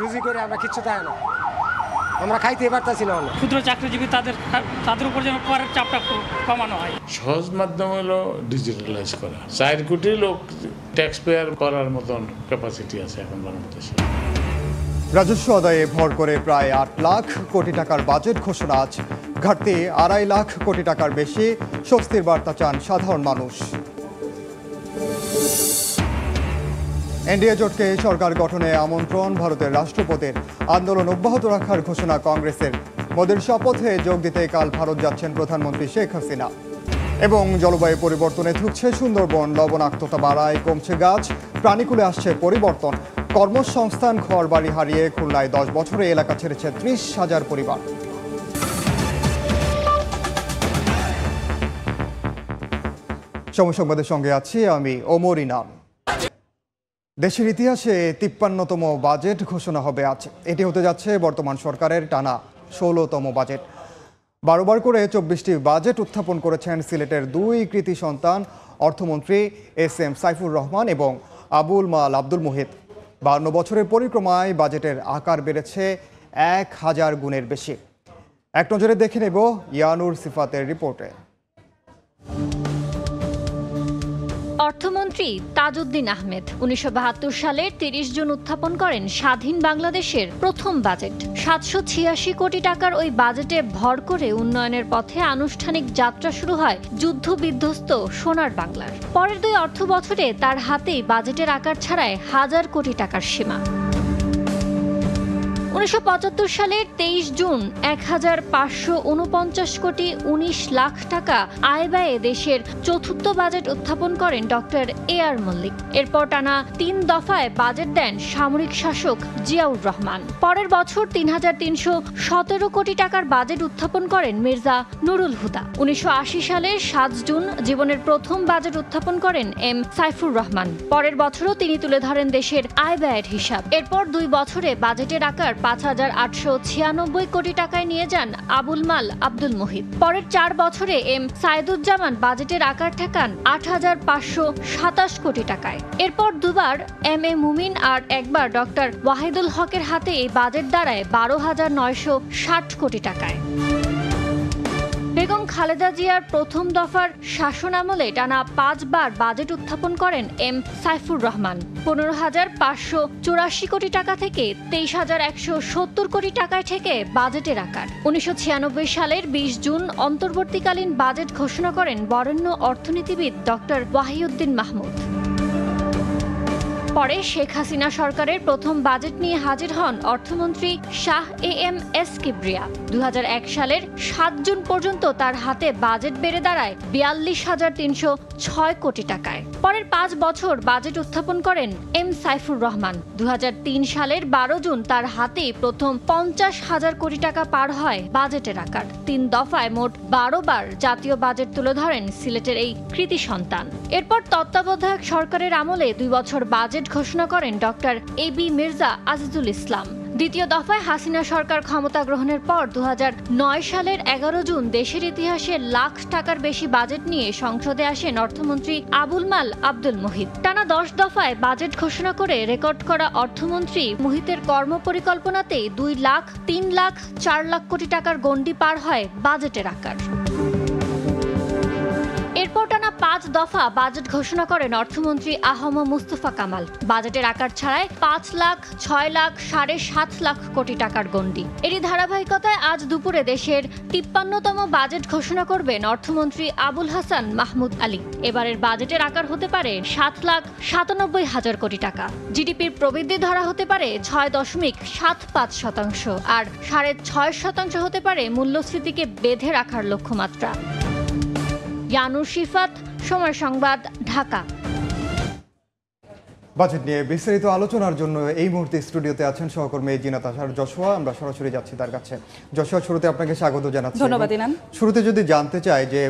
রুজি করে আমরা কিচ্ছু দেয় না, আমরা খাইতে পারতাছি না। ক্ষুদ্র চাকরিজীবী তাদের উপর যেন করের চাপটা কমানো হয়। সহজ মাধ্যম হলো ডিজিটালাইজ করা। 4 কোটি লোক ট্যাক্স পেয়ার করার মতন ক্যাপাসিটি আছে এখন বাংলাদেশে। রাজস্ব আদায়ে ভর করে প্রায় 8 লাখ কোটি টাকার বাজেট ঘোষণা আজ। ঘাটতি 2.5 লাখ কোটি টাকার বেশি, স্বস্তির বার্তা চান সাধারণ মানুষ। এনডিএ জোটকে সরকার গঠনে আমন্ত্রণ, ভারতের রাষ্ট্রপতির আন্দোলন অব্যাহত রাখার ঘোষণা কংগ্রেসের। মোদির শপথে যোগ দিতে কাল ভারত যাচ্ছেন প্রধানমন্ত্রী শেখ হাসিনা। এবং জলবায়ু পরিবর্তনে ধুঁকছে সুন্দরবন, লবণাক্ততা বাড়ায়, কমছে গাছ, প্রাণীকুলে আসছে পরিবর্তন। কর্মসংস্থান, ঘরবাড়ি হারিয়ে খুলনায় 10 বছরে এলাকা ছেড়েছে 30,000 পরিবার। সময় সংবাদের সঙ্গে আছি আমি ওমর ইনাম। দেশের ইতিহাসে 53তম বাজেট ঘোষণা হবে আজ। এটি হতে যাচ্ছে বর্তমান সরকারের টানা 16তম বাজেট। 12 বার করে 24টি বাজেট উত্থাপন করেছেন সিলেটের 2 কৃতি সন্তান অর্থমন্ত্রী SM সাইফুর রহমান এবং আবুল মাল আব্দুল মুহিত। 52 বছরের পরিক্রমায় বাজেটের আকার বেড়েছে 1000 গুণের বেশি। এক নজরে দেখে নেব ইয়ানুর সিফাতের রিপোর্টে। অর্থমন্ত্রী তাজউদ্দিন আহমেদ 1972 সালের 30 জুন উত্থাপন করেন স্বাধীন বাংলাদেশের প্রথম বাজেট। 786 কোটি টাকার ওই বাজেটে ভর করে উন্নয়নের পথে আনুষ্ঠানিক যাত্রা শুরু হয় যুদ্ধ বিধ্বস্ত সোনার বাংলার। পরের 2 অর্থ বছরে তার হাতেই বাজেটের আকার ছাড়ায় 1000 কোটি টাকার সীমা। 1975 সালের 23 জুন 1549 কোটি 19 লাখ টাকা আয় ব্যয়ে দেশের চতুর্থ বাজেট উত্থাপন করেন ডক্টর AR মল্লিক। এরপর টানা 3 দফায় বাজেট দেন সামরিক শাসক জিয়াউর রহমান। পরের বছর 3317 কোটি টাকার বাজেট উত্থাপন করেন মির্জা নুরুল হুদা। 1980 সালের 7 জুন জীবনের প্রথম বাজেট উত্থাপন করেন M সাইফুর রহমান। পরের বছরও তিনি তুলে ধরেন দেশের আয় ব্যয়ের হিসাব। এরপর 2 বছরে বাজেটের আকার 5896 কোটি টাকায় নিয়ে যান আবুল মাল আব্দুল মুহিত। পরের 4 বছরে M সাইদুজ্জামান বাজেটের আকার ঠেকান 8527 কোটি টাকায়। এরপর দুবার MA মুমিন আর একবার ডক্টর ওয়াহিদুল হকের হাতে এই বাজেট দাঁড়ায় 12960 কোটি টাকায়। বেগম খালেদা জিয়ার প্রথম দফার শাসন আমলে টানা 5 বার বাজেট উত্থাপন করেন M সাইফুর রহমান। 15,584 কোটি টাকা থেকে 23,170 কোটি টাকায় ঠেকে বাজেটের আকার। 1996 সালের 20 জুন অন্তর্বর্তীকালীন বাজেট ঘোষণা করেন বরেণ্য অর্থনীতিবিদ ডক্টর ওয়াহিউদ্দিন মাহমুদ। পরে শেখ হাসিনা সরকারের প্রথম বাজেট নিয়ে হাজির হন অর্থমন্ত্রী শাহ AM S কিবরিয়া। 2001 সালের 7 জুন পর্যন্ত তার হাতে বাজেট বেড়ে দাঁড়ায় 42,306 কোটি টাকায়। পরের 5 বছর বাজেট উত্থাপন করেন M সাইফুর রহমান। 2003 সালের 12 জুন তার হাতেই প্রথম 50,000 কোটি টাকা পার হয় বাজেটের আকার। 3 দফায় মোট 12 বার জাতীয় বাজেট তুলে ধরেন সিলেটের এই কৃতি সন্তান। এরপর তত্ত্বাবধায়ক সরকারের আমলে 2 বছর বাজেট ঘোষণা করেন ডক্টর AB মির্জা আজিজুল ইসলাম। দ্বিতীয় দফায় হাসিনা সরকার ক্ষমতা গ্রহণের পর 2009 সালের 11 জুন দেশের ইতিহাসে লাখ টাকার বেশি বাজেট নিয়ে সংসদে আসেন অর্থমন্ত্রী আবুল মাল আব্দুল মুহিত। টানা 10 দফায় বাজেট ঘোষণা করে রেকর্ড করা অর্থমন্ত্রী মুহিতের কর্মপরিকল্পনাতে 2 লাখ, 3 লাখ, 4 লাখ কোটি টাকার গণ্ডি পার হয় বাজেটের আকার। এরপর টানা 5 দফা বাজেট ঘোষণা করেন অর্থমন্ত্রী আহম মুস্তফা কামাল। বাজেটের আকার ছাড়ায় 5 লাখ, 6 লাখ, 7.5 লাখ কোটি টাকার গণ্ডি। এরই ধারাবাহিকতায় আজ দুপুরে দেশের 53তম বাজেট ঘোষণা করবেন অর্থমন্ত্রী আবুল হাসান মাহমুদ আলী। এবারের বাজেটের আকার হতে পারে 7,97,000 কোটি টাকা। জিডিপির প্রবৃদ্ধি ধরা হতে পারে 6.75%, আর 6.5% হতে পারে মূল্যস্ফীতিকে বেঁধে রাখার লক্ষ্যমাত্রা। ইয়ানুর সিফাত, সময় সংবাদ, ঢাকা। বাজেট নিয়ে বিস্তারিত আলোচনার জন্য এই মুহূর্তে স্টুডিওতে আছেন সহকর্মী জিনাত আশার জশোয়া। আমরা সরাসরি যাচ্ছি তার কাছে। জশোয়া, শুরুতে আপনাকে স্বাগত জানাচ্ছি। ধন্যবাদ ইনান। শুরুতে যদি জানতে চাই যে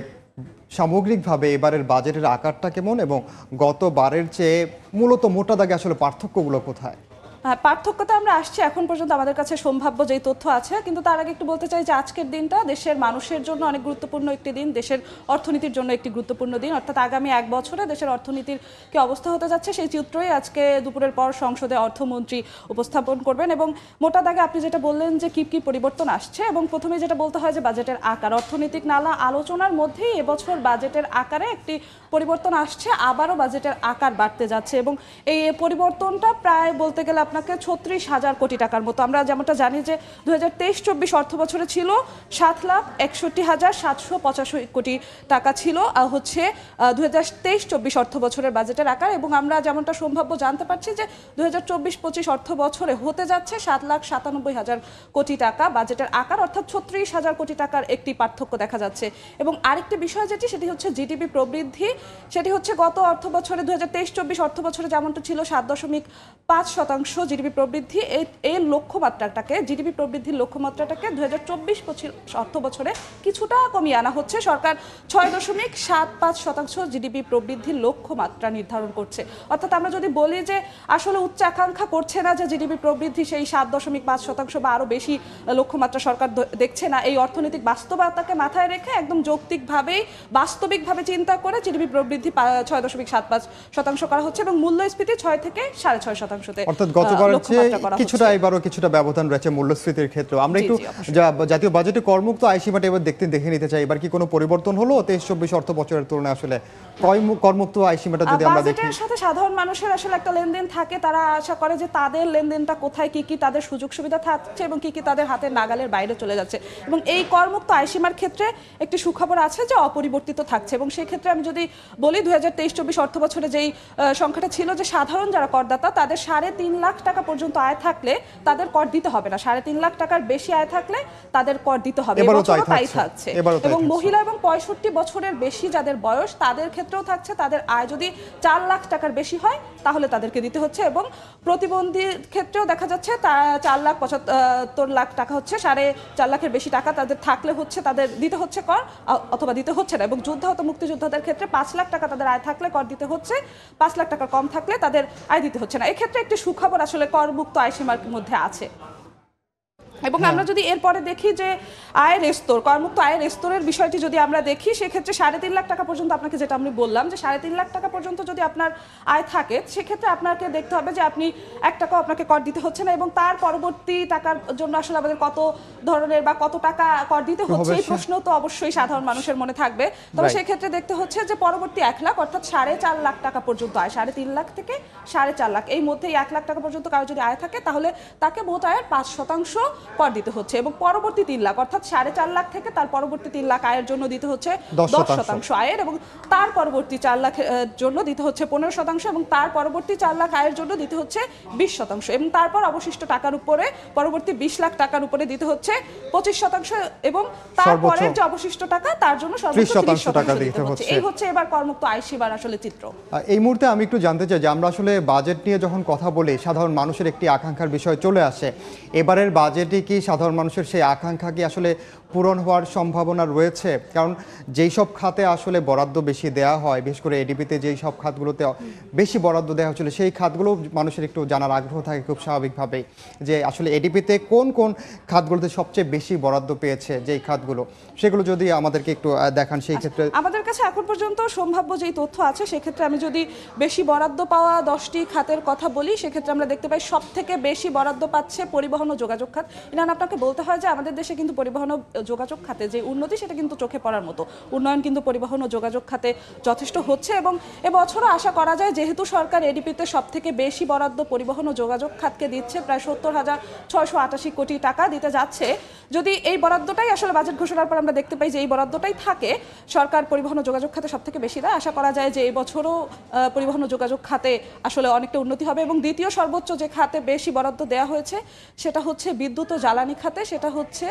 সামগ্রিকভাবে এবারের বাজেটের আকারটা কেমন এবং গতবারের চেয়ে মূলত মোটা দাগে আসলে পার্থক্যগুলো কোথায়? পার্থক্যতা আমরা আসছি এখন পর্যন্ত আমাদের কাছে সম্ভাব্য যেই তথ্য আছে, কিন্তু তার আগে একটু বলতে চাই যে আজকের দিনটা দেশের মানুষের জন্য অনেক গুরুত্বপূর্ণ একটি দিন, দেশের অর্থনীতির জন্য একটি গুরুত্বপূর্ণ দিন, অর্থাৎ আগামী 1 বছরে দেশের অর্থনীতির কি অবস্থা হতে যাচ্ছে সেই চিত্রই আজকে দুপুরের পর সংসদে অর্থমন্ত্রী উপস্থাপন করবেন। এবং মোটা দাগে আপনি যেটা বললেন যে কি পরিবর্তন আসছে, এবং প্রথমে যেটা বলতে হয় যে বাজেটের আকার, অর্থনৈতিক নানা আলোচনার মধ্যেই এবছর বাজেটের আকারে একটি পরিবর্তন আসছে, আবারও বাজেটের আকার বাড়তে যাচ্ছে এবং এই পরিবর্তনটা প্রায় বলতে গেলে আপনাকে 36,000 কোটি টাকার মতো। আমরা যেমনটা জানি যে 2023-24 অর্থ বছরে ছিল 7,61,785 কোটি টাকা ছিল হচ্ছে 2023-24 অর্থ বছরের বাজেটের আকার, এবং আমরা যেমনটা সম্ভাব্য জানতে পারছি যে 2024-25 অর্থ বছরে হতে যাচ্ছে 7,97,000 কোটি টাকা বাজেটের আকার, অর্থাৎ 36,000 কোটি টাকার একটি পার্থক্য দেখা যাচ্ছে। এবং আরেকটি বিষয় সেটি হচ্ছে জিডিপি প্রবৃদ্ধি, সেটি হচ্ছে গত অর্থ বছরে 2023-24 অর্থ বছরে যেমনটা ছিল 7.5% জিডিপি প্রবৃদ্ধি, এই লক্ষ্যমাত্রাটাকে, জিডিপি প্রবৃদ্ধির লক্ষ্যমাত্রাটাকে 2024-25 অর্থ বছরে কিছুটা কমিয়ে আনা হচ্ছে। সরকার 6.75% জিডিপি প্রবৃদ্ধির লক্ষ্যমাত্রা নির্ধারণ করছে। অর্থাৎ আমরা যদি বলি যে আসলে উচ্চ আকাঙ্ক্ষা করছে না যে জিডিপি প্রবৃদ্ধি সেই 7.5% বা আরও বেশি লক্ষ্যমাত্রা সরকার দেখছে না, এই অর্থনৈতিক বাস্তবতাকে মাথায় রেখে একদম যৌক্তিকভাবেই বাস্তবিকভাবে চিন্তা করে জিডিপি প্রবৃদ্ধি 6.75% করা হচ্ছে এবং মূল্যস্ফীতি 6 থেকে 6.5%। অর্থাৎ গতবারের চেয়ে কিছুটা এবারও কিছুটা ব্যবধান রয়েছে মূল্যস্ফীতির ক্ষেত্রে। আমরা একটু জাতীয় বাজেটে করমুক্ত আয় সীমাটা এবার দেখে নিতে চাই, এবার কি কোনো পরিবর্তন হলো 23-24 অর্থ বছরের তুলনায়? আসলে করমুক্ত আয় সীমাটা যদি আমরা দেখি, বাজেটের সাথে সাধারণ মানুষের আসলে একটা লেনদেন থাকে, তারা আশা করে যে তাদের লেনদেনটা কোথায়, কি তাদের সুযোগ সুবিধা থাকছে এবং কি তাদের হাতের নাগালের বাইরে চলে যাচ্ছে। এবং এই করমুক্ত আয়সীমার ক্ষেত্রে একটি সুখবর আছে যে অপরিবর্তিত থাকছে, এবং সেই ক্ষেত্রে আমি যদি বলি 2023-24 অর্থ বছরে যেই সংখ্যাটা ছিল যে সাধারণ যারা করদাতা তাদের 3.5 লাখ টাকা পর্যন্ত আয় থাকলে তাদের কর দিতে হবে না, 3.5 লাখ টাকার বেশি আয় থাকলে তাদের কর দিতে হবে, এবারও তাই থাকছে। এবং মহিলা এবং 65 বছরের বেশি যাদের বয়স তাদের ক্ষেত্রেও থাকছে, তাদের আয় যদি 4 লাখ টাকার বেশি হয় তাহলে তাদেরকে দিতে হচ্ছে। এবং প্রতিবন্ধীর ক্ষেত্রেও দেখা যাচ্ছে 4,75,00,000 টাকা হচ্ছে, 4.5 লাখের বেশি টাকা তাদের থাকলে হচ্ছে তাদের দিতে হচ্ছে কর, অথবা দিতে হচ্ছে না। এবং যুদ্ধাহত মুক্তিযোদ্ধাদের ক্ষেত্রে 5 লাখ টাকা তাদের আয় থাকলে কর দিতে হচ্ছে, 5 লাখ টাকার কম থাকলে তাদের আয় দিতে হচ্ছে না। এক্ষেত্রে একটি সুখবর আসলে করমুক্ত আয়সীমার মধ্যে আছে। এবং আমরা যদি এরপরে দেখি যে আয়ের স্তর, করমুক্ত আয়ের স্তরের বিষয়টি যদি আমরা দেখি, সেক্ষেত্রে 3.5 লাখ টাকা পর্যন্ত আপনাকে যেটা আমি বললাম যে 3.5 লাখ টাকা পর্যন্ত যদি আপনার আয় থাকে সেক্ষেত্রে আপনাকে দেখতে হবে যে আপনি 1 টাকাও আপনাকে কর দিতে হচ্ছে না, এবং তার পরবর্তী টাকার জন্য আসলে আমাদের কত ধরনের বা কত টাকা কর দিতে হচ্ছে এই প্রশ্ন তো অবশ্যই সাধারণ মানুষের মনে থাকবে। তবে সেক্ষেত্রে দেখতে হচ্ছে যে পরবর্তী 1 লাখ অর্থাৎ 4.5 লাখ টাকা পর্যন্ত আয়, 3.5 লাখ থেকে 4.5 লাখ এই মধ্যে 1 লাখ টাকা পর্যন্ত কারো যদি আয় থাকে তাহলে তাকে মোট আয়ের 5% কর দিতে হচ্ছে, এবং পরবর্তী 3 লাখ অর্থাৎ 4.5 লাখ থেকে তার পরবর্তী 3 লাখ আয়ের জন্য দিতে হচ্ছে 10% আয়ের, এবং তার পরবর্তী 4 লাখের জন্য দিতে হচ্ছে 15%, এবং তার পরবর্তী 4 লাখ আয়ের জন্য দিতে হচ্ছে 20%, এবং তারপর অবশিষ্ট টাকার উপরে পরবর্তী 20 লাখ টাকার উপরে দিতে হচ্ছে 25%, এবং তারপরে যে অবশিষ্ট টাকা তার জন্য সর্বোচ্চ 30% টাকা দিতে হচ্ছে। এই হচ্ছে এবার করমুক্ত আয় সীমার আসলে চিত্র। এই মুহূর্তে আমি একটু জানতে চাই যে আমরা আসলে বাজেট নিয়ে যখন কথা বলি সাধারণ মানুষের একটি আকাঙ্ক্ষার বিষয় চলে আসে, এবারের বাজেটে কি সাধারণ মানুষের সেই আকাঙ্ক্ষা কি আসলে পূরণ হওয়ার সম্ভাবনা রয়েছে? কারণ যেই সব খাতে আসলে বরাদ্দ বেশি দেওয়া হয়, বিশেষ করে এডিপিতে যেই সব খাতগুলোতে বেশি বরাদ্দ দেওয়া হচ্ছিল সেই খাতগুলো মানুষের একটু জানার আগ্রহ থাকে খুব স্বাভাবিকভাবেই, যে আসলে এডিপিতে কোন কোন খাতগুলোতে সবচেয়ে বেশি বরাদ্দ পেয়েছে, যেই খাতগুলো সেগুলো যদি আমাদেরকে একটু দেখান। সেই ক্ষেত্রে আমাদের কাছে এখন পর্যন্ত সম্ভাব্য যেই তথ্য আছে সেক্ষেত্রে আমি যদি বেশি বরাদ্দ পাওয়া 10টি খাতের কথা বলি, সেক্ষেত্রে আমরা দেখতে পাই সব থেকে বেশি বরাদ্দ পাচ্ছে পরিবহন ও যোগাযোগ খাত। এটা আপনাকে বলতে হয় যে আমাদের দেশে কিন্তু পরিবহন ও যোগাযোগ খাতে যে উন্নতি সেটা কিন্তু চোখে পড়ার মতো, উন্নয়ন কিন্তু পরিবহন ও যোগাযোগ খাতে যথেষ্ট হচ্ছে, এবং এবছরও আশা করা যায় যেহেতু সরকার এডিপিতে সব থেকে বেশি বরাদ্দ পরিবহন ও যোগাযোগ খাতকে দিচ্ছে, প্রায় 70,688 কোটি টাকা দিতে যাচ্ছে, যদি এই বরাদ্দটাই আসলে বাজেট ঘোষণার পর আমরা দেখতে পাই যে এই বরাদ্দটাই থাকে, সরকার পরিবহন ও যোগাযোগ খাতে সব থেকে বেশি দেয়, আশা করা যায় যে এই বছরও পরিবহন ও যোগাযোগ খাতে আসলে অনেকটা উন্নতি হবে। এবং দ্বিতীয় সর্বোচ্চ যে খাতে বেশি বরাদ্দ দেওয়া হয়েছে সেটা হচ্ছে বিদ্যুৎ ও জ্বালানি খাতে, সেটা হচ্ছে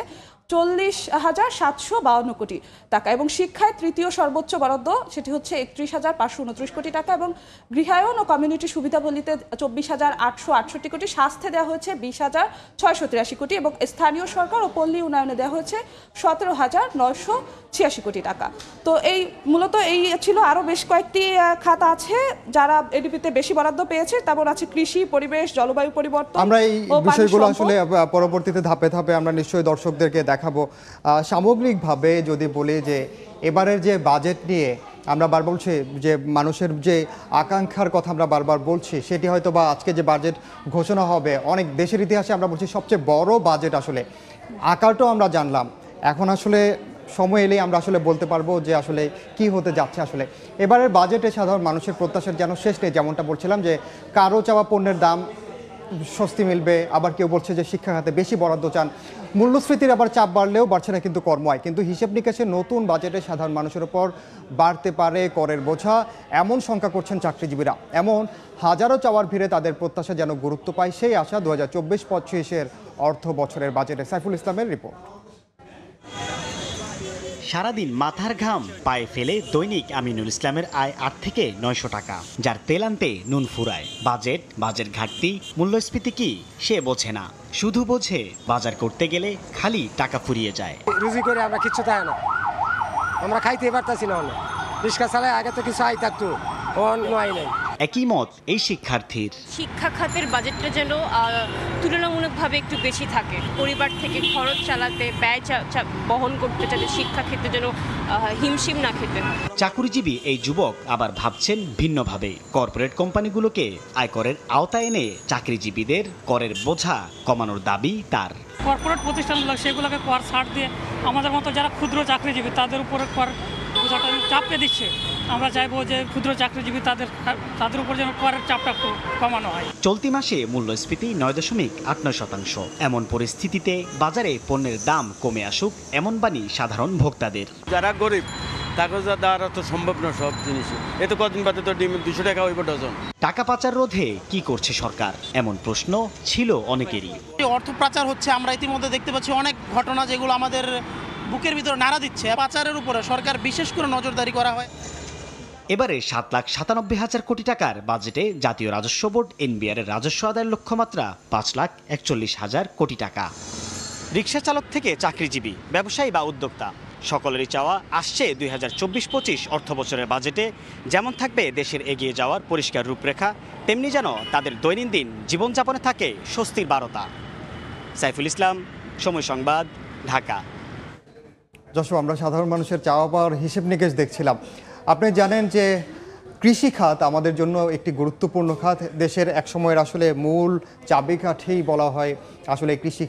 40,752 কোটি টাকা এবং শিক্ষায় তৃতীয় সর্বোচ্চ বরাদ্দ সেটি হচ্ছে 31,529 কোটি টাকা এবং গৃহায়ন ও কমিউনিটি সুবিধাবলিতে 24,868 কোটি, স্বাস্থ্যে দেওয়া হয়েছে 20,683 কোটি এবং স্থানীয় সরকার ও পল্লী উন্নয়নে দেওয়া হয়েছে 17,986 কোটি টাকা। তো এই মূলত এই ছিল, আরও বেশ কয়েকটি খাত আছে যারা এডিপিতে বেশি বরাদ্দ পেয়েছে, তেমন আছে কৃষি, পরিবেশ, জলবায়ু পরিবর্তন। আমরা এই বিষয়গুলো আসলে পরবর্তীতে ধাপে ধাপে আমরা নিশ্চয়ই দর্শকদেরকে দেখাবো। সামগ্রিকভাবে যদি বলি যে এবারের যে বাজেট নিয়ে আমরা বারবার বলছি যে মানুষের যে আকাঙ্ক্ষার কথা আমরা বারবার বলছি, সেটি হয়তো বা আজকে যে বাজেট ঘোষণা হবে অনেক দেশের ইতিহাসে আমরা বলছি সবচেয়ে বড় বাজেট, আসলে আকারটাও আমরা জানলাম। এখন আসলে সময় এলেই আমরা আসলে বলতে পারবো যে আসলে কি হতে যাচ্ছে। আসলে এবারের বাজেটে সাধারণ মানুষের প্রত্যাশার যেন শেষ নেই, যেমনটা বলছিলাম যে কারো চাওয়া পণ্যের দাম স্বস্তি মিলবে, আবার কেউ বলছে যে শিক্ষা খাতে বেশি বরাদ্দ চান। মূল্যস্ফীতির আবার চাপ বাড়লেও বাড়ছে না কিন্তু কর্ম আয়, কিন্তু হিসেব নিকেশে নতুন বাজেটে সাধারণ মানুষের উপর বাড়তে পারে করের বোঝা, এমন শঙ্কা করছেন চাকরিজীবীরা। এমন হাজারো চাওয়ার ভিড়ে তাদের প্রত্যাশা যেন গুরুত্ব পায়, সেই আশা 2024-25 অর্থ বছরের বাজেটে। সাইফুল ইসলামের রিপোর্ট। সারাদিন মাথার ঘাম পায়ে ফেলে দৈনিক আমিনুল ইসলামের আয় 8 থেকে 900 টাকা, যার তেল আনতে নুন ফুরায়। বাজেট ঘাটতি, মূল্যস্ফীতি কি সে বোঝে না, শুধু বোঝে বাজার করতে গেলে খালি টাকা ফুরিয়ে যায়। রুজি করে আমরা কিচ্ছু তাই না, আমরা খাইতে পারতাছি না, রিক্সা চালায় আগে তো কিছু আয় থাকতো, আয় নাই। একই মত এই শিক্ষার্থীর। শিক্ষা খাতের বাজেটটা যেন তুলনামূলকভাবে একটু বেশি থাকে, পরিবার থেকে খরচ চালাতে, ব্যয় বহন করতে, যাতে শিক্ষা ক্ষেত্রে যেন হিমশিম না খেতে। চাকুরিজীবী এই যুবক আবার ভাবছেন ভিন্নভাবে। কর্পোরেট কোম্পানিগুলোকে আয়করের আওতায় এনে চাকরিজীবীদের করের বোঝা কমানোর দাবি তার। কর্পোরেট প্রতিষ্ঠানগুলো সেগুলোকে কর ছাড় দিয়ে আমাদের মতো যারা ক্ষুদ্র চাকরিজীবী তাদের উপরে কর বোঝাটা চাপে দিচ্ছে। আমরা চাইবো যে ক্ষুদ্র চাকরিজীবী তাদের উপর যেন করের চাপটা কমানো হয়। চলতি মাসে মূল্যস্ফীতি 9.89%। এমন পরিস্থিতিতে বাজারে পণ্যের দাম কমে আসুক, এমন বাণী সাধারণ ভোক্তাদের। যারা গরিব তাকে দেওয়া তো সম্ভব না সব জিনিসই, এ তো কদিন বাদে তো ডিম 200 টাকা হইব ডজন। টাকা পাচার রোধে কি করছে সরকার, এমন প্রশ্ন ছিল অনেকেরই। অর্থ পাচার হচ্ছে, আমরা ইতিমধ্যে দেখতে পাচ্ছি অনেক ঘটনা যেগুলো আমাদের বুকের ভিতরে নাড়া দিচ্ছে। পাচারের উপরে সরকার বিশেষ করে নজরদারি করা হয়। এবারে 7,97,000 কোটি টাকার বাজেটে জাতীয় রাজস্ব বোর্ড এনবিআর এর রাজস্ব আদায়ের লক্ষ্যমাত্রা 5,41,000 কোটি টাকা। রিকশা চালক থেকে চাকরিজীবী, ব্যবসায়ী বা উদ্যোক্তা, সকলেরই চাওয়া আসছে 2024-25 অর্থ বছরের বাজেটে যেমন থাকবে দেশের এগিয়ে যাওয়ার পরিষ্কার রূপরেখা, তেমনি যেন তাদের দৈনন্দিন জীবনযাপনে থাকে স্বস্তির বারতা। সাইফুল ইসলাম, সময় সংবাদ, ঢাকা। যশো, আমরা সাধারণ মানুষের চাওয়া পাওয়ার হিসেব নিকেশ দেখছিলাম। আপনি জানেন যে কৃষি খাত আমাদের জন্য একটি গুরুত্বপূর্ণ খাত, দেশের এক সময়ের আসলে মূল চাবিকাঠি বলা হয় আসলে কৃষি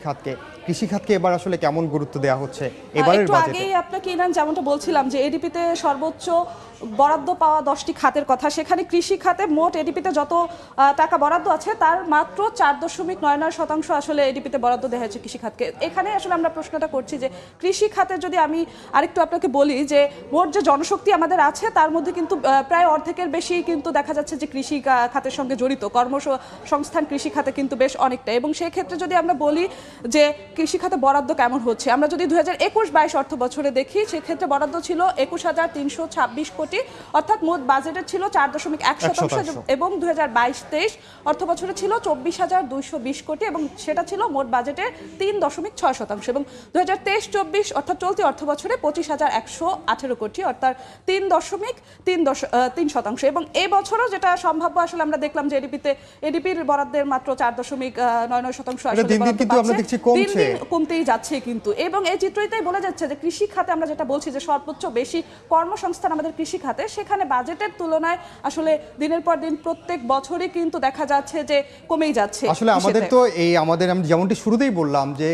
খাতকে এবার আসলে কেমন গুরুত্ব দেওয়া হচ্ছে এবারের বাজেটে? আগেই আপনাকে ইনান যেমনটা বলছিলাম যে এডিপিতে সর্বোচ্চ বরাদ্দ পাওয়া 10টি খাতের কথা, সেখানে কৃষি খাতে মোট এডিপিতে যত টাকা বরাদ্দ আছে তার মাত্র 4.99% আসলে এডিপিতে বরাদ্দ দেওয়া হয়েছে কৃষি খাতকে। এখানে আসলে আমরা প্রশ্নটা করছি যে কৃষি খাতে যদি আমি আরেকটু আপনাকে বলি যে মোট যে জনশক্তি আমাদের আছে তার মধ্যে কিন্তু প্রায় অর্ধেকের বেশি কিন্তু দেখা যাচ্ছে যে কৃষি খাতের সঙ্গে জড়িত, কর্মসংস্থান কৃষি খাতে কিন্তু বেশ অনেকটা। এবং সেই ক্ষেত্রে যদি আমরা বলি যে কৃষি খাতে বরাদ্দ কেমন হচ্ছে, আমরা যদি 2021-22 অর্থ বছরে দেখি সেক্ষেত্রে বরাদ্দ ছিল 21,326 কোটি, অর্থাৎ মোট বাজেটের ছিল 4.1% এবং 2022-23 অর্থ বছরে ছিল 24,220 কোটি এবং সেটা ছিল মোট বাজেটের 3.6%। এবং 2023-24 অর্থাৎ চলতি অর্থ বছরে 25,118 কোটি অর্থাৎ 3.3%। এবং এই বছরও যেটা সম্ভাব্য আসলে আমরা দেখলাম যে এডিপির বরাদ্দের মাত্র 4.99% আসলে কিন্তু আমরা দেখছি কমতেই যাচ্ছে কিন্তু। এবং এই চিত্রটাই বলে যাচ্ছে যে কৃষি খাতে আমরা যেটা বলছি যে সর্বোচ্চ বেশি কর্মসংস্থান আমাদের কৃষি খাতে, সেখানে বাজেটের তুলনায় আসলে দিনের পর দিন প্রত্যেক বছরই কিন্তু দেখা যাচ্ছে যে কমেই যাচ্ছে। আসলে আমাদের তো আমি যেমনটি শুরুতেই বললাম যে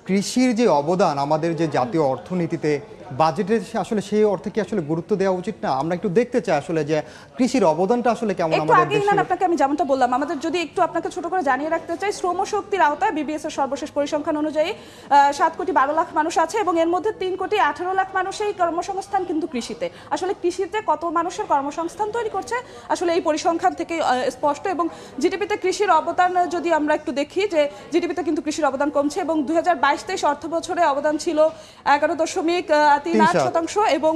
কৃষির যে অবদান আমাদের যে জাতীয় অর্থনীতিতে বাজেটে আসলে সেই অর্থে কি আসলে গুরুত্ব দেওয়া উচিত না? আমরা একটু দেখতে চাই আসলে যে কৃষির অবদানটা আসলে কেমন একটু আমাদের আগে দেশে। আপনাকে আমি যেমনটা বললাম, আমাদের যদি একটু আপনাকে ছোট করে জানিয়ে রাখতে চাই, শ্রম শক্তির আওতায় বিবিএস এর সর্বশেষ পরিসংখ্যান অনুযায়ী 7,12,00,000 মানুষ আছে এবং এর মধ্যে 3,18,00,000 মানুষের কর্মসংস্থান কিন্তু কৃষিতে। আসলে কৃষিতে কত মানুষের কর্মসংস্থান তৈরি করছে আসলে এই পরিসংখ্যান থেকে স্পষ্ট। এবং জিডিপিতে কৃষির অবদান যদি আমরা একটু দেখি, যে জিডিপিতে কিন্তু কৃষির অবদান কমছে এবং 2022-23 অর্থ বছরে অবদান ছিল 11.38% এবং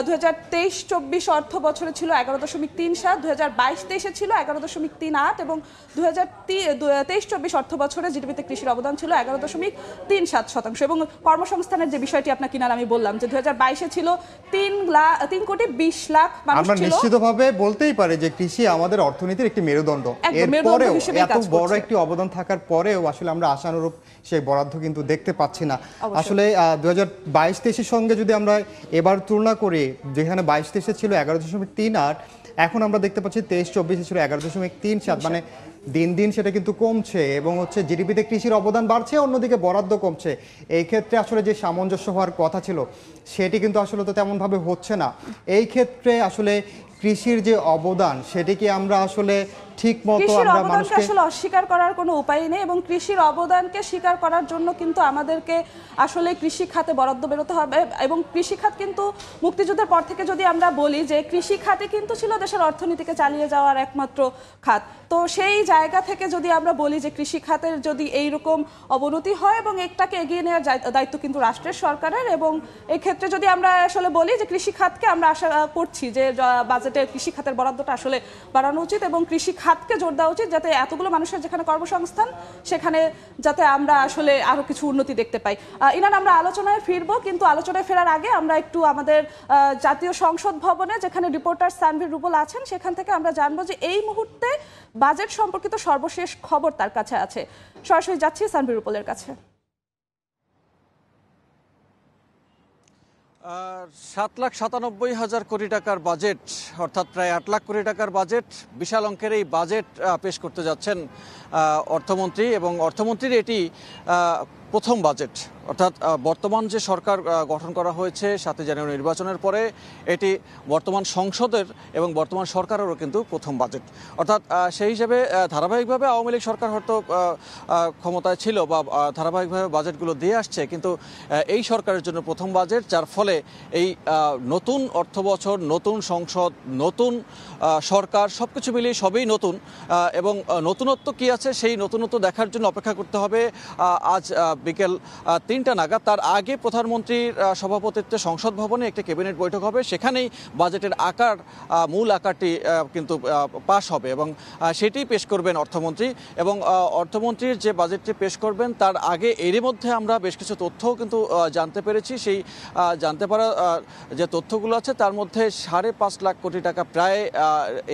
2023-24 অর্থ বছরে ছিল 11.37, 2022-23 ছিল 11.38 এবং 2023-24 অর্থ বছরে জিডিপিতে কৃষির অবদান ছিল 11.37%। এবং কর্মসংস্থানের যে বিষয়টি আপনাকে আমি বললাম যে 2022-এ ছিল 3,20,00,000 মানুষ আমরা ছিল। নিশ্চিতভাবে বলতেই পারি যে কৃষি আমাদের অর্থনীতির একটি মেরুদণ্ড। এরপরেও এত বড় একটি অবদান থাকার পরেও আসলে আমরা আশানুরূপ সেই বরাদ্দ কিন্তু দেখতে পাচ্ছি না। আসলে 2022-23 সঙ্গে যদি আমরা এবার তুলনা করি, যেখানে 22-23 ছিল 11.38, এখন আমরা দেখতে পাচ্ছি 23-24 ছিল 11.37, মানে দিন দিন সেটা কিন্তু কমছে এবং জিডিপিতে কৃষির অবদান বাড়ছে, অন্যদিকে বরাদ্দ কমছে। এই ক্ষেত্রে আসলে যে সামঞ্জস্য হওয়ার কথা ছিল সেটি কিন্তু আসলে তো তেমনভাবে হচ্ছে না। এই ক্ষেত্রে আসলে কৃষির যে অবদান সেটি কি আমরা আসলে ঠিকমতো আমরা মানুষকে আসলে অস্বীকার করার কোনো উপায় নেই এবং কৃষির অবদানকে স্বীকার করার জন্য কিন্তু আমাদেরকে আসলে কৃষি খাতে বরাদ্দ বেরোতে হবে। এবং কৃষি খাত কিন্তু মুক্তিযুদ্ধের পর থেকে যদি আমরা বলি যে কৃষি খাতে কিন্তু ছিল দেশের অর্থনীতিকে চালিয়ে যাওয়ার একমাত্র খাত। তো সেই জায়গা থেকে যদি আমরা বলি যে কৃষি খাতের যদি এইরকম অবনতি হয় এবং একটাকে এগিয়ে নেওয়ার দায়িত্ব কিন্তু রাষ্ট্রের, সরকারের। এবং এই ক্ষেত্রে যদি আমরা আসলে বলি যে কৃষি খাতকে আমরা আশা করছি যে বাজেটে কৃষি খাতের বরাদ্দটা আসলে বাড়ানো উচিত এবং কৃষি খাতকে জোর দেওয়া উচিত, যাতে এতগুলো মানুষের যেখানে কর্মসংস্থান সেখানে যাতে আমরা আসলে আরো কিছু উন্নতি দেখতে পাই। ইনান, আমরা আলোচনায় ফিরবো, কিন্তু আলোচনায় ফেরার আগে আমরা একটু আমাদের জাতীয় সংসদ ভবনে যেখানে রিপোর্টার সানভীর রুবল আছেন সেখান থেকে আমরা জানবো যে এই মুহূর্তে বাজেট সম্পর্কিত সর্বশেষ খবর তার কাছে আছে। সরাসরি যাচ্ছি সানভীর রুবলের কাছে। 7,97,000 কোটি টাকার বাজেট, অর্থাৎ প্রায় 8 লাখ কোটি টাকার বাজেট, বিশাল অঙ্কের এই বাজেট পেশ করতে যাচ্ছেন অর্থমন্ত্রী। এবং অর্থমন্ত্রীর এটি প্রথম বাজেট, অর্থাৎ বর্তমান যে সরকার গঠন করা হয়েছে 7 জানুয়ারি নির্বাচনের পরে, এটি বর্তমান সংসদের এবং বর্তমান সরকারেরও কিন্তু প্রথম বাজেট। অর্থাৎ সেই হিসেবে ধারাবাহিকভাবে আওয়ামী লীগ সরকার হয়তো ক্ষমতায় ছিল বা ধারাবাহিকভাবে বাজেটগুলো দিয়ে আসছে, কিন্তু এই সরকারের জন্য প্রথম বাজেট, যার ফলে এই নতুন অর্থবছর, নতুন সংসদ, নতুন সরকার, সব কিছু মিলিয়ে সবই নতুন। এবং নতুনত্ব কি আছে সেই নতুনত্ব দেখার জন্য অপেক্ষা করতে হবে আজ বিকেল 3টা নাগাদ। তার আগে প্রধানমন্ত্রীর সভাপতিত্বে সংসদ ভবনে একটি ক্যাবিনেট বৈঠক হবে, সেখানেই বাজেটের আকার, মূল আকারটি কিন্তু পাশ হবে এবং সেটি পেশ করবেন অর্থমন্ত্রী। এবং অর্থমন্ত্রীর যে বাজেটটি পেশ করবেন তার আগে এরই মধ্যে আমরা বেশ কিছু তথ্যও কিন্তু জানতে পেরেছি। সেই জানতে পারা যে তথ্যগুলো আছে তার মধ্যে 5.5 লাখ কোটি টাকা প্রায়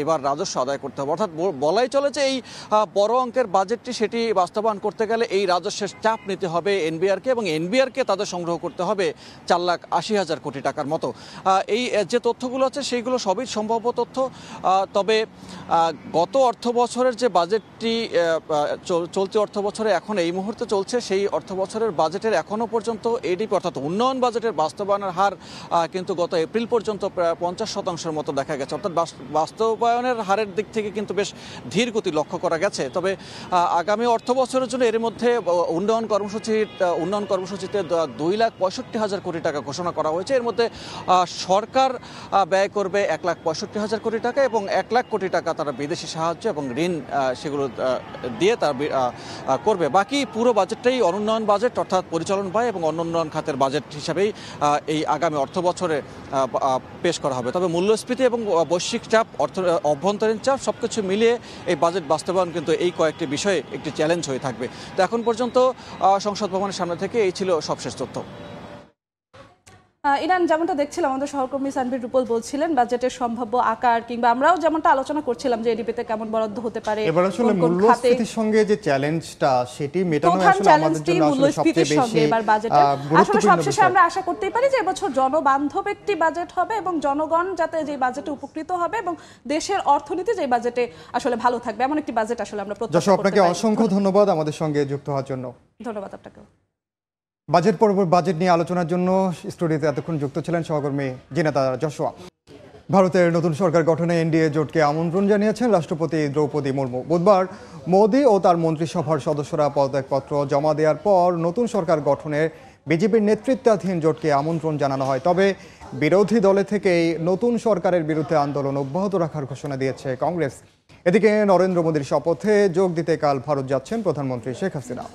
এবার রাজস্ব আদায় করতে হবে। অর্থাৎ বলাই চলে যে এই বড় অঙ্কের বাজেটটি সেটি বাস্তবায়ন করতে গেলে এই রাজস্বের চাপ নিতে হবে এনবিআরকে এবং এনবিআরকে তাদের সংগ্রহ করতে হবে 4,80,000 কোটি টাকার মতো। এই যে তথ্যগুলো আছে সেইগুলো সবই সম্ভাব্য তথ্য। তবে গত অর্থ বছরের যে বাজেটটি চলতি অর্থ বছরে এখন এই মুহূর্তে চলছে, সেই অর্থ বছরের বাজেটের এখনও পর্যন্ত এডিপি অর্থাৎ উন্নয়ন বাজেটের বাস্তবায়নের হার কিন্তু গত এপ্রিল পর্যন্ত প্রায় 50% মতো দেখা গেছে। অর্থাৎ বাস্তবায়নের হারের দিক থেকে কিন্তু বেশ ধীর গতি লক্ষ্য করা গেছে। তবে আগামী অর্থ বছরের জন্য এর মধ্যে উন্নয়ন কর্মসূচিতে 2,65,000 কোটি টাকা ঘোষণা করা হয়েছে। এর মধ্যে সরকার ব্যয় করবে 1,65,000 কোটি টাকা এবং 1 লাখ কোটি টাকা তারা বিদেশি সাহায্য এবং ঋণ সেগুলো দিয়ে তারা করবে। বাকি পুরো বাজেটটাই অনুন্নয়ন বাজেট, অর্থাৎ পরিচালন ব্যয় এবং অনুন্নয়ন খাতের বাজেট হিসাবেই এই আগামী অর্থ বছরে পেশ করা হবে। তবে মূল্যস্ফীতি এবং বৈশ্বিক চাপ, অভ্যন্তরীণ চাপ সবকিছু মিলিয়ে এই বাজেট বাস্তবায়ন কিন্তু এই কয়েকটি বিষয়ে একটি চ্যালেঞ্জ হয়ে থাকবে। তো এখন পর্যন্ত সংসদ ভবনের সামনে থেকে এই ছিল সবশেষ তথ্য। ইরান, যেমনটা দেখছিলাম আমাদের সহকর্মী সানভীর রুপল বলছিলেন বাজেটের সম্ভাব্য আকার, কিংবা আমরাও যেমনটা আলোচনা করছিলাম যে এডিপিতে কেমন বরাদ্দ হতে পারে। এবার আসলে মূল্যস্ফীতির সঙ্গে যে চ্যালেঞ্জটা সেটি মেটানো আসলে আমাদের জন্য আসলে সবচেয়ে বেশি আসলে সবশেষে আমরা আশা করতেই পারি যে এবছর জনবান্ধব একটি বাজেট হবে এবং জনগণ যাতে যে বাজেটে উপকৃত হবে এবং দেশের অর্থনীতি যে বাজেটে আসলে ভালো থাকবে, এমন একটি বাজেট আসলে আমরা প্রত্যাশা করতে পারি। আপনাকে অসংখ্য ধন্যবাদ আমাদের সঙ্গে যুক্ত হওয়ার জন্য। ধন্যবাদ আপনাকে। বাজেট নিয়ে আলোচনার জন্য স্টুডিওতে এতক্ষণ যুক্ত ছিলেন সহকর্মী জিনাতা জশোয়া। ভারতের নতুন সরকার গঠনে এনডিএ জোটকে আমন্ত্রণ জানিয়েছেন রাষ্ট্রপতি দ্রৌপদী মুর্মু। বুধবার মোদি ও তার মন্ত্রিসভার সদস্যরা পদত্যাগপত্র জমা দেওয়ার পর নতুন সরকার গঠনে বিজেপির নেতৃত্বাধীন জোটকে আমন্ত্রণ জানানো হয়। তবে বিরোধী দলে থেকেই নতুন সরকারের বিরুদ্ধে আন্দোলন অব্যাহত রাখার ঘোষণা দিয়েছে কংগ্রেস। এদিকে নরেন্দ্র মোদীর শপথে যোগ দিতে কাল ভারত যাচ্ছেন প্রধানমন্ত্রী শেখ হাসিনা।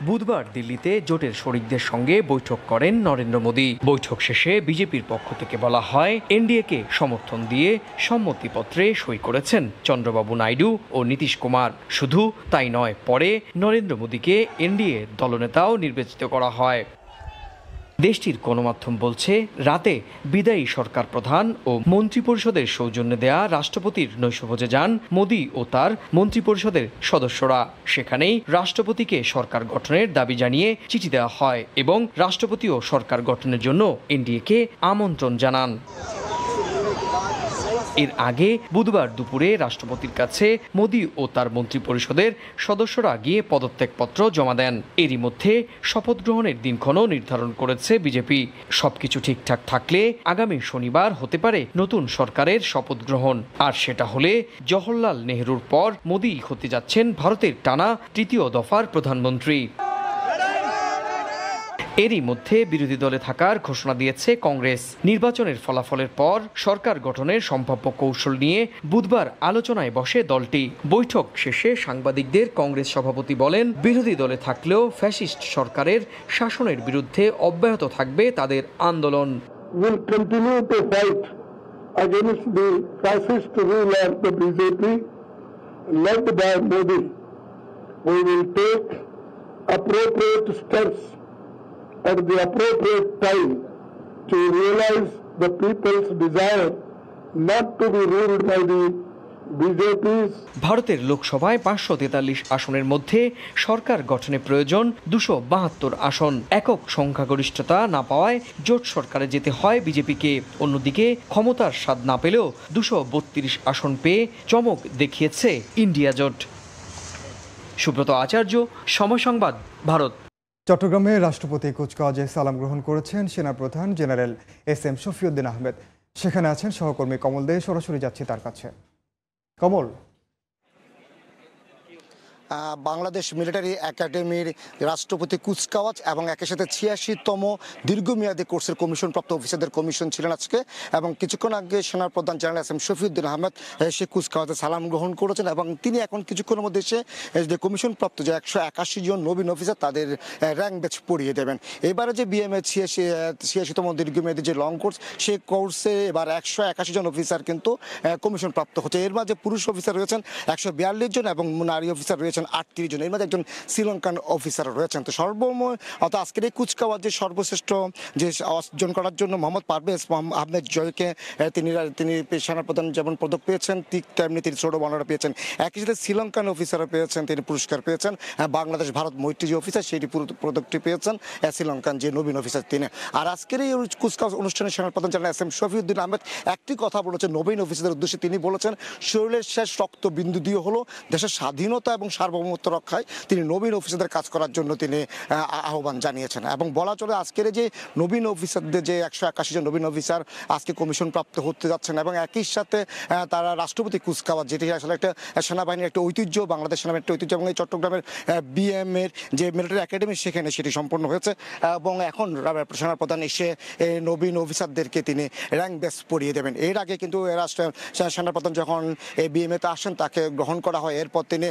বুধবার দিল্লিতে জোটের শরিকদের সঙ্গে বৈঠক করেন নরেন্দ্র মোদী। বৈঠক শেষে বিজেপির পক্ষ থেকে বলা হয়, এনডিএকে সমর্থন দিয়ে সম্মতিপত্রে সই করেছেন চন্দ্রবাবু নাইডু ও নীতিশ কুমার। শুধু তাই নয়, পরে নরেন্দ্র মোদীকে এনডিএ দলনেতাও নির্বাচিত করা হয়। দেশটির গণমাধ্যম বলছে, রাতে বিদায়ী সরকার প্রধান ও মন্ত্রিপরিষদের সৌজন্যে দেয়া রাষ্ট্রপতির নৈশভোজে যান মোদি ও তার মন্ত্রিপরিষদের সদস্যরা। সেখানেই রাষ্ট্রপতিকে সরকার গঠনের দাবি জানিয়ে চিঠি দেওয়া হয় এবং রাষ্ট্রপতিও সরকার গঠনের জন্য এনডিএকে আমন্ত্রণ জানান। এর আগে বুধবার দুপুরে রাষ্ট্রপতির কাছে মোদি ও তার মন্ত্রিপরিষদের সদস্যরা গিয়ে পদত্যাগপত্র জমা দেন। এরই মধ্যে শপথ গ্রহণের দিনক্ষণও নির্ধারণ করেছে বিজেপি। সবকিছু ঠিকঠাক থাকলে আগামী শনিবার হতে পারে নতুন সরকারের শপথ গ্রহণ। আর সেটা হলে জওহরলাল নেহরুর পর মোদি হতে যাচ্ছেন ভারতের টানা তৃতীয় দফার প্রধানমন্ত্রী। এরই মধ্যে বিরোধী দলে থাকার ঘোষণা দিয়েছে কংগ্রেস। নির্বাচনের ফলাফলের পর সরকার গঠনের সম্ভাব্য কৌশল নিয়ে বুধবার আলোচনায় বসে দলটি। বৈঠক শেষে সাংবাদিকদের কংগ্রেস সভাপতি বলেন, বিরোধী দলে থাকলেও ফ্যাসিস্ট সরকারের শাসনের বিরুদ্ধে অব্যাহত থাকবে তাদের আন্দোলন। at the appropriate time to realize the people's desire not to be ruled by the BJP's. ভারতের লোকসভায় 543 আসনের মধ্যে সরকার গঠনে প্রয়োজন 272 আসন। একক সংখ্যাগরিষ্ঠতা না পাওয়ায় জোট সরকারে যেতে হয় বিজেপিকে। অন্যদিকে ক্ষমতার স্বাদ না পেলেও 232 আসন পেয়ে চমক দেখিয়েছে ইন্ডিয়া জোট। সুব্রত আচার্য, সময় সংবাদ, ভারত। চট্টগ্রামে রাষ্ট্রপতি কুচকাওয়াজে সালাম গ্রহণ করেছেন সেনাপ্রধান জেনারেল SM শফিউদ্দিন আহমেদ। সেখানে আছেন সহকর্মী কমল দে। সরাসরি যাচ্ছি তার কাছে। কমল, বাংলাদেশ মিলিটারি একাডেমির রাষ্ট্রপতি কুচকাওয়াজ এবং একই সাথে 86তম দীর্ঘমেয়াদী কোর্সের কমিশনপ্রাপ্ত অফিসারদের কমিশন ছিলেন আজকে, এবং কিছুক্ষণ আগে সেনাপ্রধান জেনারেল SM শফিউদ্দিন আহমেদ সে কুচকাওয়াজে সালাম গ্রহণ করেছেন এবং তিনি এখন কিছুক্ষণের মধ্যে এসে যে কমিশনপ্রাপ্ত যে 181 জন নবীন অফিসার তাদের র্যাঙ্ক ব্যাচ পড়িয়ে দেবেন। এবারে যে BMA 86তম দীর্ঘমেয়াদী যে লং কোর্স, সেই কোর্সে এবার 181 জন অফিসার কিন্তু কমিশনপ্রাপ্ত হচ্ছে। এর মাঝে পুরুষ অফিসার রয়েছেন 142 জন এবং নারী অফিসার রয়েছেন 38 জন। এর মধ্যে একজন শ্রীলঙ্কান অফিসার রয়েছেন। তো সর্বময় অর্থাৎ আজকের এই কুচকাওয়াজে সর্বশ্রেষ্ঠ যে অর্জন করার জন্য মোহাম্মদ পারভেজ আহমেদ জয়কে তিনি সেনাপ্রধান যেমন পদক পেয়েছেন, ঠিক তেমনি তিনি ছোট বর্ণনা পেয়েছেন। একই সাথে শ্রীলঙ্কান অফিসারও পেয়েছেন, তিনি পুরস্কার পেয়েছেন। বাংলাদেশ ভারত মৈত্রী যে অফিসার, সেটি পদকটি পেয়েছেন শ্রীলঙ্কান যে নবীন অফিসার তিনি। আর আজকের এই কুচকাওয়াজ অনুষ্ঠানে সেনাপ্রধান জেনারেল SM শফিউদ্দিন আহমেদ একটি কথা বলেছেন নবীন অফিসারদের উদ্দেশ্যে। তিনি বলেছেন, শরীরের শেষ রক্ত বিন্দু দিয়ে হলো দেশের স্বাধীনতা এবং সার্বভৌমত্ব রক্ষায় তিনি নবীন অফিসারদের কাজ করার জন্য তিনি আহ্বান জানিয়েছেন। এবং বলা চলে আজকের যে নবীন অফিসারদের যে 181 জন নবীন অফিসার আজকে কমিশন প্রাপ্ত হতে যাচ্ছেন, এবং একই সাথে তারা রাষ্ট্রপতি কুচকাওয়াজ, যেটি আসলে একটা সেনাবাহিনীর একটা ঐতিহ্য, বাংলাদেশ সেনাবাহিনীর একটা ঐতিহ্য, এবং এই চট্টগ্রামের BM এর যে মিলিটারি একাডেমি সেখানে সেটি সম্পন্ন হয়েছে। এবং এখন সেনাপ্রধান এসে নবীন অফিসারদেরকে তিনি র্যাঙ্ক ব্যাচ পড়িয়ে দেবেন। এর আগে কিন্তু সেনাপ্রধান যখন এই BMA তে আসেন তাকে গ্রহণ করা হয়, এরপর তিনি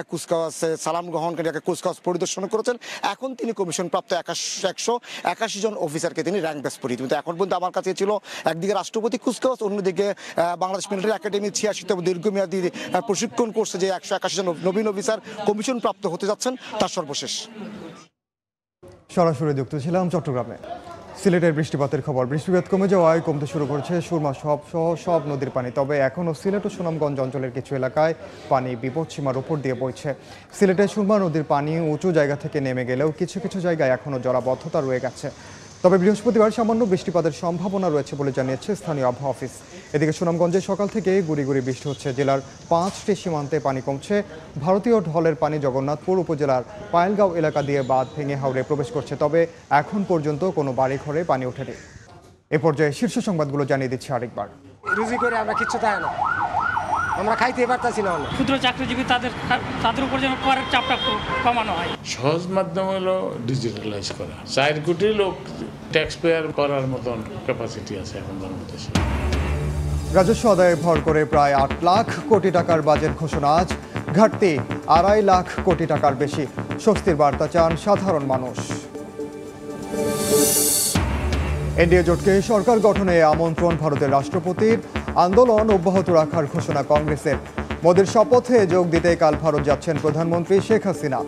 কুচকাওয়াজ সালাম গ্রহণ করে কুচকাওয়াজ পরিদর্শন করেছেন। এখন তিনি কমিশন প্রাপ্ত 181 জন অফিসারকে তিনি র্যাঙ্ক ব্যাচ পড়িয়ে দেবেন। এখন পর্যন্ত আমার কাছে ছিল একদিকে রাষ্ট্রপতি কুচকাওয়াজ, অন্যদিকে বাংলাদেশ মিলিটারি একাডেমি 86তম দীর্ঘমেয়াদী প্রশিক্ষণ কোর্সে যে 181 জন নবীন অফিসার কমিশন প্রাপ্ত হতে যাচ্ছেন তার সর্বশেষ। সরাসরি যুক্ত ছিলাম চট্টগ্রামে। সিলেটের বৃষ্টিপাতের খবর। বৃষ্টিপাত কমে যাওয়ায় কমতে শুরু করেছে সুরমা সব নদীর পানি। তবে এখনও সিলেট ও সুনামগঞ্জ অঞ্চলের কিছু এলাকায় পানি বিপদসীমার উপর দিয়ে বইছে। সিলেটের সুরমা নদীর পানি উঁচু জায়গা থেকে নেমে গেলেও কিছু কিছু জায়গায় এখনও জলাবদ্ধতা রয়ে গেছে। তবে বৃহস্পতিবার সামান্য বৃষ্টিপাতের সম্ভাবনা রয়েছে বলে জানিয়েছে স্থানীয় আবহাওয়া অফিস। এদিকে সুনামগঞ্জে সকাল থেকে গুড়ি গুড়ি বৃষ্টি হচ্ছে। জেলার 5টি সীমান্তে পানি কমছে। ভারতীয় ঢলের পানি জগন্নাথপুর উপজেলার পায়েলগাঁও এলাকা দিয়ে বাঁধ ভেঙে হাওড়ে প্রবেশ করছে, তবে এখন পর্যন্ত কোনো বাড়িঘরে পানি ওঠেনি। এ পর্যায়ে শীর্ষ সংবাদগুলো জানিয়ে দিচ্ছে আরেকবার। রুজি করে আমরা কিচ্ছু তাই না, আমরা খাইতে পারতাছি না। ক্ষুদ্র চাকরিজীবী তাদের উপর যেন করের চাপটা একটু কমানো হয়। সহজ মাধ্যম হলো ডিজিটালাইজ করা। 4 কোটি লোক ট্যাক্স পেয়ার করার মতন ক্যাপাসিটি আছে এখন বাংলাদেশে। রাজস্ব আদায়ে ভর করে প্রায় 8 লাখ কোটি টাকার বাজেট ঘোষণা আজ। ঘাটতি 2.5 লাখ কোটি টাকার বেশি। স্বস্তির বার্তা চান সাধারণ মানুষ। এনডিএ জোটকে সরকার গঠনে আমন্ত্রণ ভারতের রাষ্ট্রপতির। আন্দোলন অব্যাহত রাখার ঘোষণা কংগ্রেসের। মোদির শপথে যোগ দিতে কাল ভারত যাচ্ছেন প্রধানমন্ত্রী শেখ হাসিনা।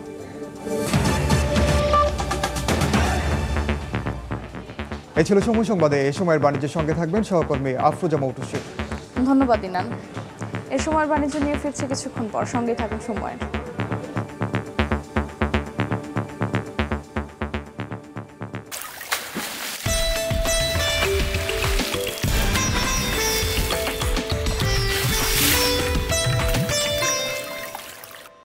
এই ছিল সময় সংবাদে। এ সময়ের বাণিজ্যের সঙ্গে থাকবেন সহকর্মী আফরোজা মৌটুসি। ধন্যবাদ ইনান। এ সময়ের বাণিজ্য নিয়ে ফিরছে কিছুক্ষণ পর, সঙ্গে থাকুন সময়।